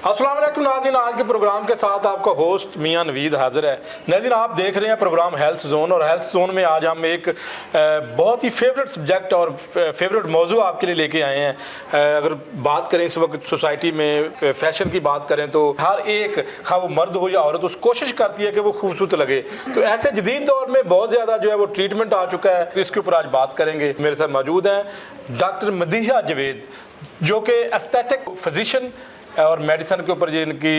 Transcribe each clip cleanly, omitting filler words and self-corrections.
अस्सलाम वालेकुम नाज़रीन, आज के प्रोग्राम के साथ आपका होस्ट मियां नवीद हाजिर है। नाज़रीन, आप देख रहे हैं प्रोग्राम हेल्थ जोन, और हेल्थ जोन में आज हम एक बहुत ही फेवरेट सब्जेक्ट और फेवरेट मौजू आपके लिए लेके आए हैं। अगर बात करें इस वक्त सोसाइटी में फैशन की बात करें तो हर एक, खा वो मर्द हो या औरत, उस कोशिश करती है कि वो खूबसूरत लगे। तो ऐसे जदीद दौर में बहुत ज़्यादा जो है वो ट्रीटमेंट आ चुका है, तो इसके ऊपर आज बात करेंगे। मेरे साथ मौजूद हैं डॉक्टर मदीहा जवेद, जो कि एस्थेटिक फिजिशियन और मेडिसिन के ऊपर इनकी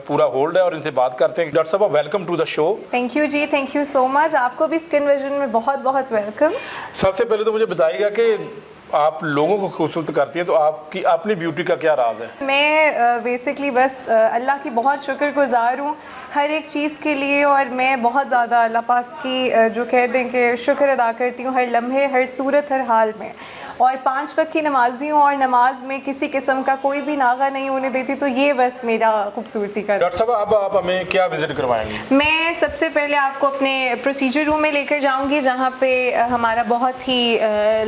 पूरा होल्ड है, और इनसे बात करते हैं। डॉक्टर साहब, welcome to the show. Thank you जी, थैंक यू सो मच। आपको भी स्किन विजन में बहुत बहुत वेलकम। सबसे पहले तो मुझे बताइएगा कि आप लोगों को खूबसूरत करती हैं, तो आपकी अपनी ब्यूटी का क्या राज है? मैं बेसिकली बस अल्लाह की बहुत शुक्रगुजार हूँ हर एक चीज़ के लिए, और मैं बहुत ज़्यादा अल्लाह पाक की जो कह दें कि शुक्र अदा करती हूँ हर लम्हे, हर सूरत, हर हाल में। और 5 वक्त की नमाजी हूँ, और नमाज में किसी किस्म का कोई भी नागा नहीं होने देती, तो ये बस मेरा खूबसूरती का। डॉक्टर साहब, अब आप हमें क्या विजिट करवाएंगे? मैं सबसे पहले आपको अपने प्रोसीजर रूम में लेकर जाऊंगी, जहाँ पे हमारा बहुत ही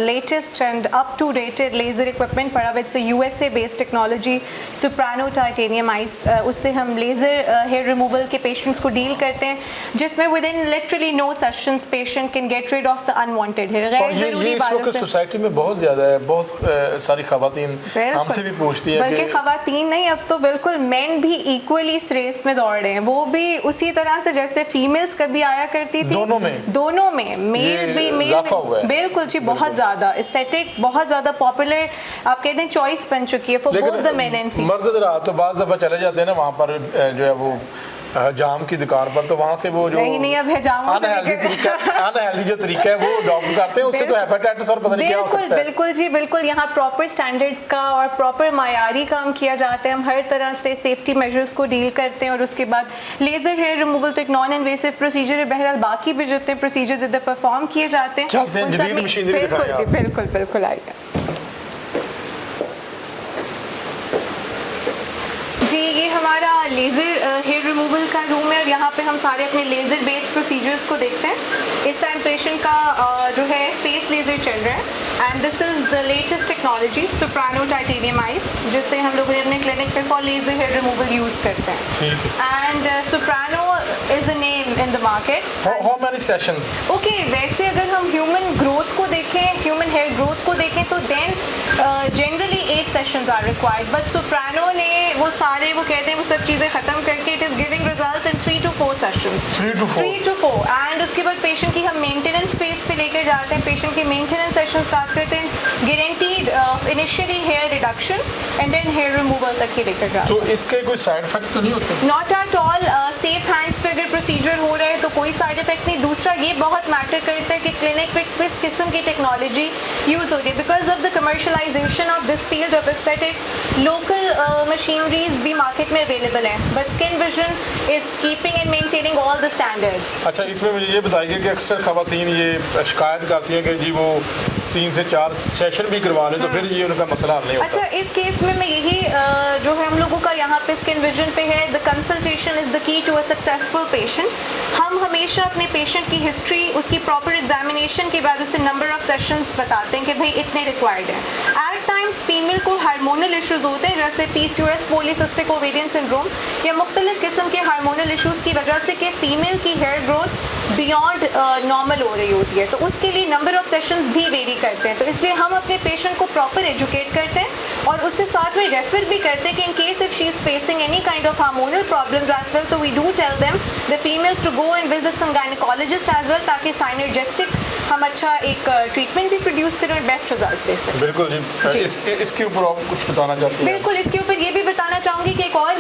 latest and up to dated laser equipment पड़ा हुआ है। USA based technology Soprano titanium ice, उससे हम लेज़र हेयर रिमूवल के पेशेंट्स को डील करते हैं, जिसमें within literally no sessions patient can get rid of the unwanted hair. गैर ज़रूरी बालों से सोसाइटी में बहुत ज़्यादा है, बहुत सारी खवातीन हमसे भी पूछती हैं, बल्कि खवातीन नहीं, अब तो बिल्कुल मेन भी इक्वली इस रेस में दौड़ रहे हैं। वो भी उसी तरह से जैसे फीमेल्स कभी आया करती थी, दोनों में मेल भी बिल्कुल जी, बहुत ज़्यादा एस्थेटिक, बहुत ज़्यादा पॉपुलर आप कहते हैं चॉइस बन चुकी है for both the main and female. मर्द जरा तो बाज़ दफ़ा चले जाते हैं ना वहाँ पर जो है वो जाम की दुकान पर, तो वहाँ से वो जो नहीं अब है जाम अनहेल्दी जो तरीका है वो डॉक्टर करते हैं, उससे तो हेपेटाइटिस और पता नहीं क्या हो सकता है। बिल्कुल जी, बिल्कुल। यहाँ प्रॉपर स्टैंडर्ड्स का और प्रॉपर मायारी काम किया जाता है। हम हर तरह से सेफ्टी मेजर्स को डील करते हैं, और उसके बाद लेजर हेयर रिमूवल तो एक नॉन इन्वेसिव प्रोसीजर है। बहरहाल बाकी भी जितने प्रोसीजर्स इधर परफॉर्म किए जाते हैं, चलते हैं जदीद मशीनरी दिखाएं आप। बिल्कुल आएगा जी। ये हमारा लेज़र हेयर रिमूवल का रूम है, और यहाँ पे हम सारे अपने लेज़र बेस्ड प्रोसीजर्स को देखते हैं। इस टाइम पेशेंट का जो है फेस लेज़र चल रहा है, and this is the latest technology Soprano titanium Ice, जिससे हम लोग अपने क्लिनिक पे for laser hair removal use करते हैं। ठीक है। And Soprano is a name in the market. How many sessions? Okay, वैसे अगर हम ह्यूमन ग्रोथ को देखें, ह्यूमन हेयर ग्रोथ को देखें, तो then generally 8 sessions are required, but Soprano ने वो सारे वो कहते हैं वो सब चीज़ें ख़त्म करके it is giving results in 3 to 4 sessions. 3 to 4। And उसके बाद पेशेंट की हम मेंटेनेंस फेज पे लेकर जाते हैं। पेशेंट की मेंटेनेंस सेशन स्टार्ट करते हैं guaranteed initially hair reduction and then hair removal तक ही लेकर जाते हैं। तो इसके कोई साइड इफेक्ट तो नहीं होते? Not at all. Safe hands पे अगर प्रोसीजर हो रहा है तो कोई साइड इफेक्ट्स नहीं। दूसरा ये बहुत मैटर करता है कि क्लिनिक पे किस किस्म की टेक्नोलॉजी यूज़ हो रही है। Because of the commercialisation of this field of aesthetics, local machineries भी मार्केट में अवेलेबल हैं, but skin vision is keeping and maintaining all the standards. अच्छा, इसमें मुझे ये बताइए कि अक्सर खवातीन ये शिकायत करती हैं कि जी वो 3 से 4 सेशन भी करवा लें तो फिर ये उनका मसला हल नहीं होता। अच्छा, इस केस में मैं यही जो है हम लोगों का यहाँ पे स्किन विजन पे है, the consultation is the key to a successful patient. हम हमेशा अपने पेशेंट की हिस्ट्री, उसकी प्रॉपर एग्जामिनेशन के बाद उसे नंबर ऑफ सेशंस बताते हैं कि भाई इतने रिक्वायर्ड हैं। एट टाइम्स फीमेल को हार्मोनल इश्यूज होते हैं, जैसे PCOS पॉलीसिस्टिक ओवेरियन सिंड्रोम, या मुख्तलिफ किस्म के हार्मोनल इश्यूज की वजह से कि फीमेल की हेयर ग्रोथ बियॉन्ड नॉर्मल हो रही होती है, तो उसके लिए नंबर ऑफ सेशंस भी वेरी करते हैं। तो इसलिए हम अपने पेशेंट को प्रॉपर एजुकेट करते हैं, और उससे साथ में रेफर भी करते हैं कि in case if she is facing any kind of hormonal problems as well, तो we do tell them the females to go and visit some gynaecologist as well, ताकि साइनर्जिस्टिक हम अच्छा एक ट्रीटमेंट भी प्रोड्यूस करें और बेस्ट रिजल्ट्स दे सकें। बिल्कुल जी। इसके ऊपर आप कुछ बताना चाहते हैं? बिल्कुल, इसके ऊपर ये भी बताना चाहूँगी कि एक और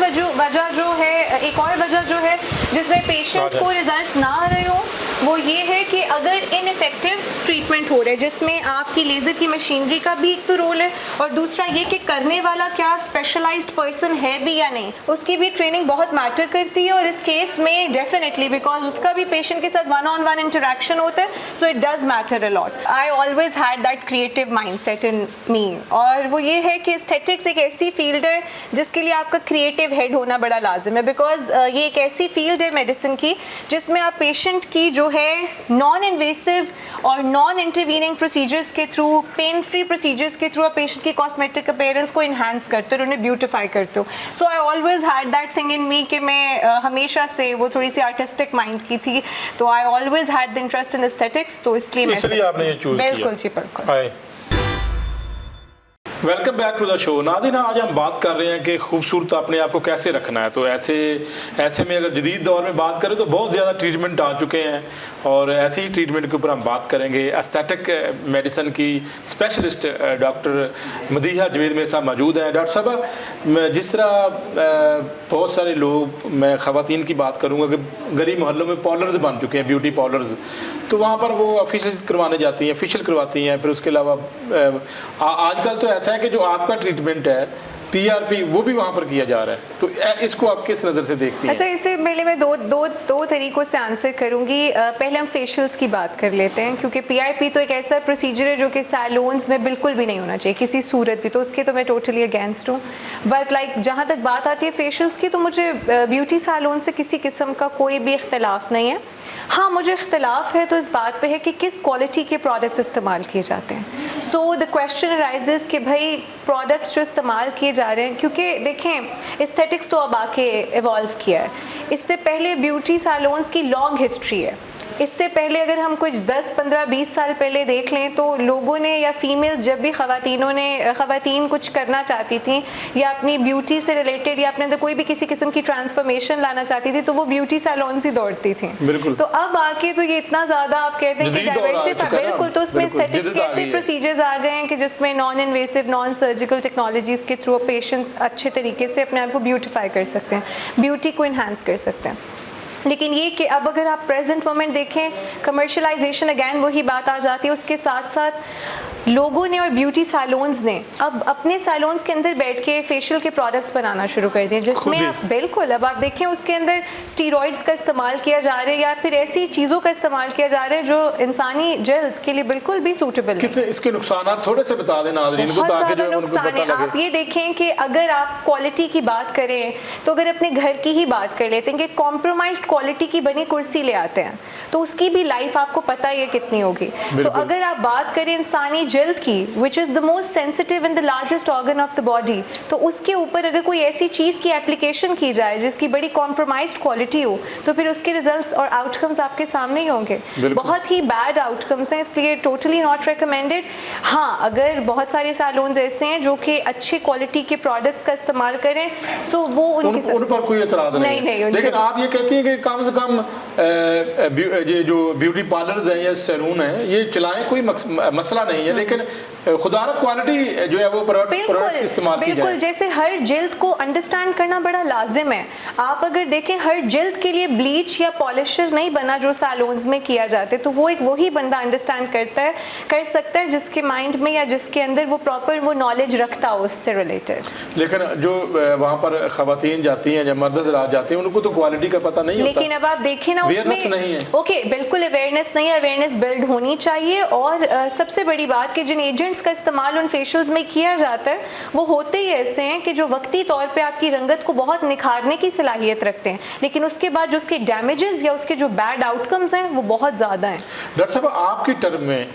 वजह जो है जिसमें पेशेंट को रिजल्ट्स ना आ रहे हो, वो ये है कि अगर इनइफेक्टिव ट्रीटमेंट हो रहा है, जिसमें आपकी लेज़र की मशीनरी का भी एक तो रोल है, और दूसरा ये कि करने वाला क्या स्पेशलाइज्ड पर्सन है भी या नहीं, उसकी भी ट्रेनिंग बहुत मैटर करती है। और इस केस में डेफिनेटली बिकॉज उसका भी पेशेंट के साथ 1-on-1 इंटरेक्शन होता है, so it does matter a lot. I always had that creative mindset in me, और वो ये है कि एस्थेटिक्स एक ऐसी फील्ड है जिसके लिए आपका क्रिएटिव हेड होना बड़ा लाजिम है। बिकॉज ये एक ऐसी फील्ड है मेडिसिन की जिसमें आप पेशेंट की जो जो है नॉन इन्वेसिव और नॉन इंटरवीनिंग प्रोसीजर्स के थ्रू, पेन फ्री प्रोसीजर्स के थ्रू आप पेशेंट की कॉस्मेटिक अपीयरेंस को इन्हांस करते हो और उन्हें ब्यूटिफाई करते हो. So I always had that thing in me कि मैं हमेशा से वो थोड़ी सी आर्टिस्टिक माइंड की थी, तो I always had the interest in aesthetics, तो इसलिए आपने ये चूज किया. बिल्कुल जी बिल्कुल. Welcome back to the show. नाज़रीन, आज हम बात कर रहे हैं कि खूबसूरत अपने आप को कैसे रखना है. तो ऐसे में अगर जदीद दौर में बात करें तो बहुत ज़्यादा ट्रीटमेंट आ चुके हैं और ऐसे ही ट्रीटमेंट के ऊपर हम बात करेंगे. एस्थेटिक मेडिसिन की स्पेशलिस्ट डॉक्टर मदीहा जवेद मेरे साथ मौजूद हैं. डॉक्टर साहब, जिस तरह बहुत सारे लोग, मैं ख़वातीन की बात करूँगा कि गरीब मोहल्लों में पार्लर्स बन चुके हैं, ब्यूटी पार्लर्स, तो वहाँ पर वो ऑफिशियल करवाने जाती हैं, फेशियल करवाती हैं. फिर उसके अलावा आजकल तो ऐसा है कि जो आपका ट्रीटमेंट है PRP वो भी वहाँ पर किया जा रहा है, तो इसको आप किस नज़र से देखती हैं? अच्छा, इससे पहले मैं दो तरीक़ों से आंसर करूँगी. पहले हम फेशियल्स की बात कर लेते हैं, क्योंकि PRP तो एक ऐसा प्रोसीजर है जो कि सैलून्स में बिल्कुल भी नहीं होना चाहिए किसी सूरत भी, तो उसके तो मैं टोटली अगेंस्ट हूँ. बट लाइक जहाँ तक बात आती है फेशियल्स की, तो मुझे ब्यूटी सैलून से किसी किस्म का कोई भी इख्तलाफ नहीं है. हाँ, मुझे इख्तलाफ है तो इस बात पे है कि किस क्वालिटी के प्रोडक्ट्स इस्तेमाल किए जाते हैं. सो द क्वेश्चन अराइजेस कि भाई प्रोडक्ट्स जो इस्तेमाल किए जा रहे हैं, क्योंकि देखें एस्थेटिक्स तो अब आके इवॉल्व किया है. इससे पहले ब्यूटी सैलून्स की लॉन्ग हिस्ट्री है. इससे पहले अगर हम कुछ 10, 15, 20 साल पहले देख लें तो लोगों ने या फीमेल्स जब भी ख़वातीन कुछ करना चाहती थी या अपनी ब्यूटी से रिलेटेड या अपने अंदर कोई भी किसी किस्म की ट्रांसफॉर्मेशन लाना चाहती थी, तो वो ब्यूटी सैलून ही दौड़ती थी. तो अब आके तो ये इतना ज़्यादा आप कहते हैं कि डाइवर्सिफाई, बिल्कुल, तो उसमें एस्थेटिक्स के ऐसे प्रोसीजर्स आ गए हैं कि जिसमें non invasive, non surgical technologies के थ्रू पेशेंट्स अच्छे तरीके से अपने आप को ब्यूटिफाई कर सकते हैं, ब्यूटी को इन्हांस कर सकते हैं. लेकिन ये कि अब अगर आप प्रेजेंट मोमेंट देखें, कमर्शलाइजेशन अगैन वही बात आ जाती है. उसके साथ साथ लोगों ने और ब्यूटी सैलून्स ने अब अपने सैलून्स के अंदर बैठ के फेशियल के प्रोडक्ट्स बनाना शुरू कर दिए, जिसमें आप बिल्कुल अब आप देखें उसके अंदर स्टीरॉइड्स का इस्तेमाल किया जा रहा है या फिर ऐसी चीज़ों का इस्तेमाल किया जा रहा है जो इंसानी जल्द के लिए बिल्कुल भी सूटेबल नहीं. इसके नुकसान थोड़े से बता दें नाज़रीन को, ताकि जो नुकसान है. आप ये देखें कि अगर आप क्वालिटी की बात करें तो अगर अपने घर की ही बात कर लेते हैं कि कॉम्प्रोमाइज्ड क्वालिटी की बनी कुर्सी ले आते हैं तो उसकी भी लाइफ आपको पता है कितनी होगी. तो अगर आप बात करें इंसानी जल्द की, which is the most sensitive and the largest organ of the body, तो उसके ऊपर अगर कोई ऐसी चीज़ की एप्लीकेशन की जाए जिसकी बड़ी कॉम्प्रोमाइज्ड क्वालिटी हो, तो फिर उसके रिजल्ट्स और आउटकम्स आपके सामने ही होंगे. बहुत ही बैड आउटकम्स हैं, इसलिए टोटली नॉट रिकमेंडेड. हाँ, अगर बहुत सारे सैलून्स ऐसे हैं जो कि अच्छी क्वालिटी के प्रोडक्ट्स का इस्तेमाल करें, सो वो उन पर कोई एतराज़ नहीं. लेकिन आप ये कहती हैं कि कम से कम ये जो ब्यूटी पार्लर्स हैं या सैलून हैं ये चलाएं, कोई मसला नहीं है, लेकिन खुदारा क्वालिटी जो है वो प्रोडक्ट इस्तेमाल की जाए. जैसे हर जिल्द को अंडरस्टैंड करना बड़ा लाजिम है. आप अगर देखें हर जिल्द के लिए ब्लीच या पॉलिशर नहीं बना जो सैलून्स में किया जाता है, तो वो एक वही बंदा अंडरस्टैंड कर सकता है जिसके माइंड में या जिसके अंदर वो प्रॉपर वो नॉलेज रखता हो उससे रिलेटेड. लेकिन जो वहाँ पर ख़वातीन जाती हैं या मर्द हज़रात जाते हैं उनको तो क्वालिटी का पता नहीं होता. लेकिन अब आप देखें ना, उसमें नहीं है. ओके, बिल्कुल अवेयरनेस नहीं है, अवेयरनेस बिल्ड होनी चाहिए. और सबसे बड़ी बात कि जिन एजेंट्स का इस्तेमाल उन फेशियल्स में किया जाता है वो होते ही ऐसे हैं कि जो वक्ती तौर पे आपकी रंगत को बहुत निखारने की सलाहियत रखते हैं, लेकिन उसके बाद जो उसके डैमेजेस या उसके जो बैड आउटकम्स हैं वो बहुत ज़्यादा हैं. डॉक्टर साहब, आपकी टर्म में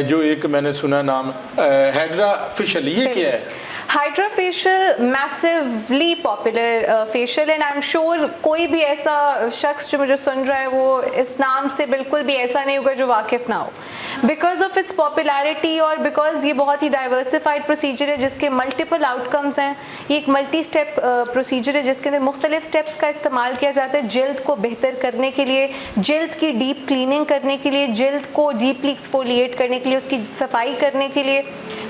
जो एक मैंने सुना नाम हाइड्रा फेशियल, ये क्या है? Hydra facial massively popular facial, and I am sure कोई भी ऐसा शख्स जो मुझे सुन रहा है वो इस नाम से बिल्कुल भी ऐसा नहीं होगा जो वाकिफ़ ना हो, बिकॉज ऑफ इट्स पॉपुलैरिटी और बिकॉज ये बहुत ही डाइवर्सिफाइड प्रोसीजर है जिसके मल्टीपल आउटकम्स हैं. ये एक मल्टी स्टेप प्रोसीजर है जिसके अंदर मुख्तलिफ स्टेप्स का इस्तेमाल किया जाता है जल्द को बेहतर करने के लिए, जल्द की डीप क्लीनिंग करने के लिए, जल्द को डीपली एक्सफोलिएट करने के लिए, उसकी सफाई करने के लिए,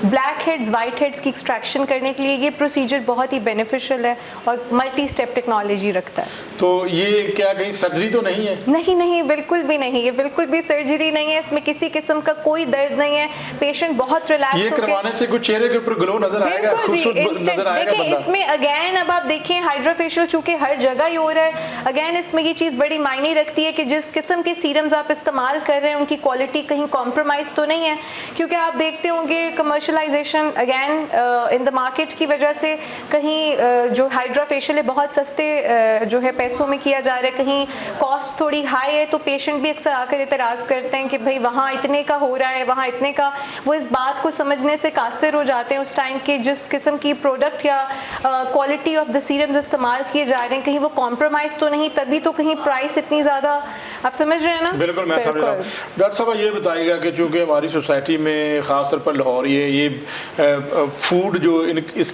ब्लैक हेड्स वाइट हेड्स की एक्सट्रैक्शन करने के लिए. ये प्रोसीजर बहुत ही बेनिफिशियल है और मल्टी स्टेप टेक्नोलॉजी रखता है. तो ये क्या कहीं सर्जरी तो नहीं है? नहीं, बिल्कुल भी नहीं. ये बिल्कुल भी सर्जरी नहीं है. इसमें किसी किस्म का कोई दर्द नहीं है. पेशेंट बहुत रिलैक्स ये करवाने से कुछ चेहरे के ऊपर ग्लो नजर आएगा, खूबसूरत नजर आएगा बंदा. इसमें अगेन अब आप देखिए हाइड्रा फेशियल चूंकि हर जगह ही हो रहा है, अगेन इसमें ये चीज़ बड़ी मायने रखती है कि जिस किस्म के सीरम्स आप इस्तेमाल कर रहे हैं उनकी क्वालिटी कहीं कॉम्प्रोमाइज़ तो नहीं है. क्योंकि आप देखते होंगे commercialisation again in the market की वजह से कहीं जो हाइड्रा फेशियल है बहुत सस्ते जो है पैसों में किया जा रहा है, कहीं कॉस्ट थोड़ी हाई है, तो पेशेंट भी अक्सर आकर इतराज़ करते हैं कि भाई वहाँ इतने का हो रहा है, वहाँ इतने का। वो इस बात को समझने से कासिर हो जाते हैं उस टाइम के जिस किस्म की प्रोडक्ट या क्वालिटी ऑफ द सीरम इस्तेमाल किए जा रहे हैं, कहीं वो कॉम्प्रोमाइज़ तो नहीं, तभी तो कहीं प्राइस इतनी ज़्यादा, आप समझ रहे हैं ना। बिल्कुल मैं समझ रहा हूँ। डॉक्टर साहब ये बताइएगा कि चूँकि हमारी सोसाइटी में ख़ासतौर पर लाहौर ये फूड जो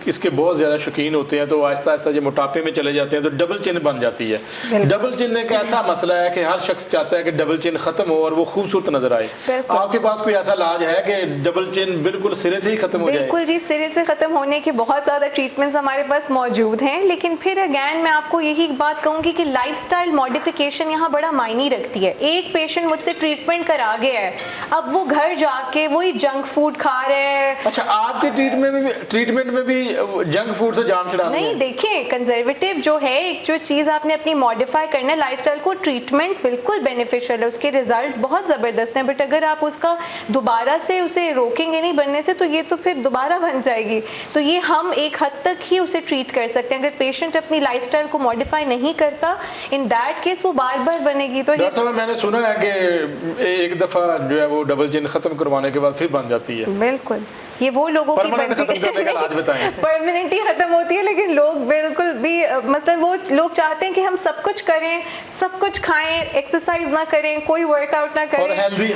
इसके बहुत ज़्यादा शौकीन होते हैं, तो आहिस्ता आहिस्ता जो मोटापे में चले जाते हैं तो डबल चिन बन जाती है। डबल चिन एक ऐसा मसला है कि हर शख्स चाहता है कि डबल चिन ख़त्म हो और वो खूबसूरत नजर आए। आपके पास कोई ऐसा इलाज है कि डबल चिन बिल्कुल सिरे से ही ख़त्म हो जाए? बिल्कुल जी, सिरे से ख़त्म होने के बहुत ज़्यादा ट्रीटमेंट्स हमारे पास मौजूद हैं, लेकिन फिर अगैन मैं आपको यही बात कहूँगी कि लाइफस्टाइल मॉडिफिकेशन यहाँ बड़ा मायने रखती है। एक पेशेंट मुझसे ट्रीटमेंट करा गया है, अब वो घर जाके वही जंक फूड खा रहे हैं। अच्छा, आपके ट्रीटमेंट में भी जंक फूड से जान छुड़ानी है? नहीं, देखिए कंजर्वेटिव जो है, एक जो चीज़ आपने अपनी मॉडिफाई करना है लाइफस्टाइल को, ट्रीटमेंट बिल्कुल बेनिफिशियल है, उसके रिजल्ट्स बहुत ज़बरदस्त हैं, बट अगर आप उसका दोबारा से उसे रोकेंगे नहीं बनने से, तो ये तो फिर दोबारा बन जाएगी। तो ये हम एक हद तक ही उसे ट्रीट कर सकते हैं। अगर पेशेंट अपनी लाइफस्टाइल को मॉडिफाई नहीं करता, इन दैट केस वो बार बार बनेगी। तो डॉक्टर साहब मैंने सुना है कि एक दफ़ा जो है वो डबल चिन ख़त्म करवाने के बाद फिर बन जाती है। बिल्कुल, ये वो लोगों की परमानेंटली खत्म होती है, लेकिन लोग बिल्कुल भी मतलब वो लोग चाहते हैं कि हम सब कुछ करें, सब कुछ खाएं, एक्सरसाइज ना करें, कोई वर्कआउट ना करें और हेल्दी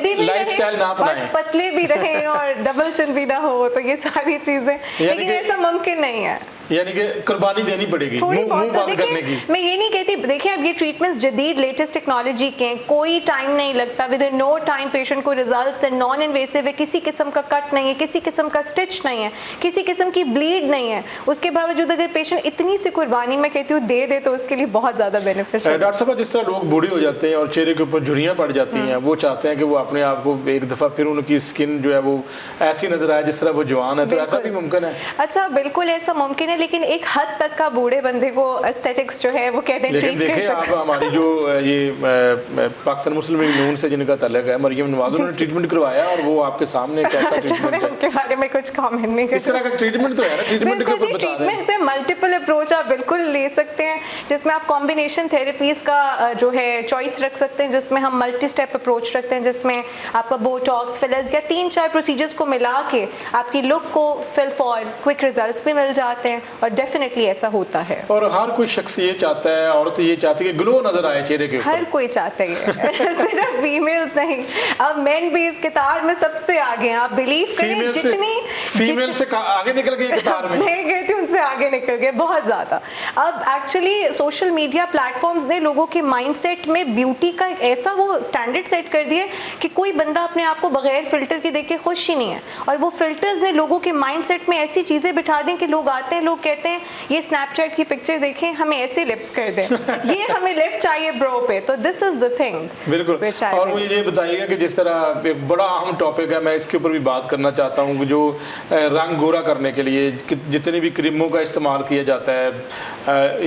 भी लाइफस्टाइल ना अपनाएं, पतले भी रहें और डबल चिन भी ना हो। तो ये सारी चीजें, लेकिन ऐसा मुमकिन नहीं है, यानी कि कुर्बानी देनी पड़ेगी मुंह बंद करने की। मैं ये नहीं कहती, देखिए अब ये ट्रीटमेंट्स जदीद लेटेस्ट टेक्नोलॉजी के हैं, कोई टाइम नहीं लगता, within no time patient को रिजल्ट्स है, नॉन इन्वेसिव है, किसी किस्म का कट नहीं है, किसी किस्म का स्टिच नहीं है, किसी किस्म की ब्लीड नहीं है। उसके बावजूद अगर पेशेंट इतनी सी कुर्बानी मैं कहती हूँ दे तो उसके लिए बहुत ज़्यादा बेनिफिशियल। डॉक्टर साहब जिस तरह लोग बूढ़े हो जाते हैं और चेहरे के ऊपर झुर्रियाँ पड़ जाती हैं, वो चाहते हैं कि वो अपने आप को एक दफ़ा फिर उनकी स्किन जो है वो ऐसी नजर आए जिस तरह वो जवान है, तो ऐसा भी मुमकिन है? अच्छा, बिल्कुल ऐसा मुमकिन है, लेकिन एक हद तक का बूढ़े बंदे को एस्थेटिक्स जो है वो कहते हैं ट्रीट कर सकते हैं। आप हमारी जो ये पाकिस्तान मुस्लिम लीग नून से जिनका तल्लुक है, मरियम नवाज, उन्होंने ट्रीटमेंट करवाया और वो आपके सामने कैसा ट्रीटमेंट है? उनके बारे में कुछ कमेंट नहीं कर इस तरह का ट्रीटमेंट तो है ना, ट्रीटमेंट के ऊपर बता दें। ट्रीटमेंट से मल्टीपल अप्रोच आप बिल्कुल ले सकते हैं, जिसमें आप कॉम्बिनेशन थेरेपीज का जो है चॉइस रख सकते हैं, जिसमें हम मल्टी स्टेप अप्रोच रखते हैं, जिसमें आपका बोटॉक्स, फिलर्स या 3-4 प्रोसीजर्स को मिला के आपकी लुक को फिल फॉर क्विक रिजल्ट्स भी मिल जाते हैं, और डेफिनेटली ऐसा होता है। और हर कोई शख्स ये चाहता है, औरत ये चाहती है कि ग्लो नजर आए चेहरे के ऊपर, हर कोई चाहता है सिर्फ फीमेल्स नहीं, अब मेन भी इस कतार में सबसे आगे हैं। आप बिलीव करें, जितनी फीमेल से आगे निकल गई कतार में, मैं कहती हूँ उनसे आगे निकल गए बहुत ज़्यादा। अब एक्चुअली सोशल मीडिया प्लेटफॉर्म्स ने लोगों के माइंडसेट में ब्यूटी का एक ऐसा वो स्टैंडर्ड सेट कर दिया कि कोई बंदा अपने आप को बगैर फिल्टर के देख के खुश ही नहीं है, और वो फिल्टर्स ने लोगों के माइंडसेट में ऐसी चीज़ें बिठा दी कि लोग आते हैं, लोग कहते हैं ये स्नैपचैट की पिक्चर देखें, हमें ऐसे लिप्स कर दें, ये हमें लिफ्ट चाहिए ब्रो पे। तो दिस इज द थिंग। बिल्कुल। और मुझे ये बताइएगा कि जिस तरह एक बड़ा अहम टॉपिक है, मैं इसके ऊपर भी बात करना चाहता हूँ, जो रंग गोरा करने के लिए जितनी भी क्रीमों का इस्तेमाल किया जाता है,